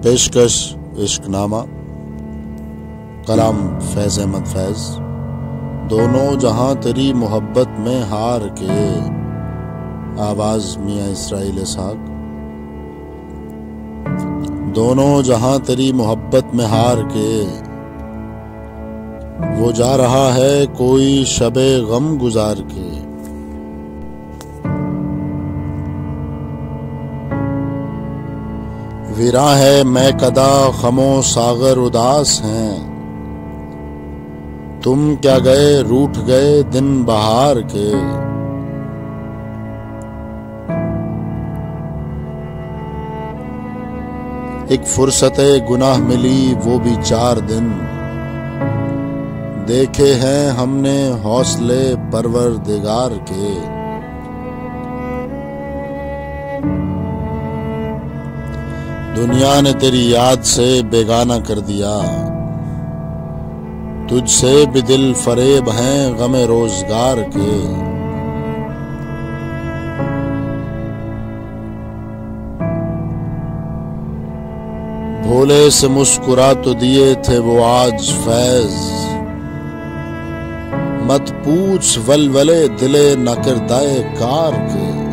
पेशकश इश्कनामा, कलाम फैज़ अहमद फैज़। दोनों जहां तेरी मोहब्बत में हार के, आवाज मियां इसराइल इसहाक। दोनों जहां तेरी मोहब्बत में हार के, वो जा रहा है कोई शबे गम गुजार के। वीरा है मैं कदा खमो सागर उदास हैं, तुम क्या गए रूठ गए दिन बहार के। एक फुर्सते गुनाह मिली वो भी 4 दिन, देखे हैं हमने हौसले परवरदिगार के। दुनिया ने तेरी याद से बेगाना कर दिया, तुझसे भी दिल फरेब हैं गमे रोजगार के। भोले से मुस्कुरा तो दिए थे वो आज फैज, मत पूछ वलवले दिले नकिरदाए कार के।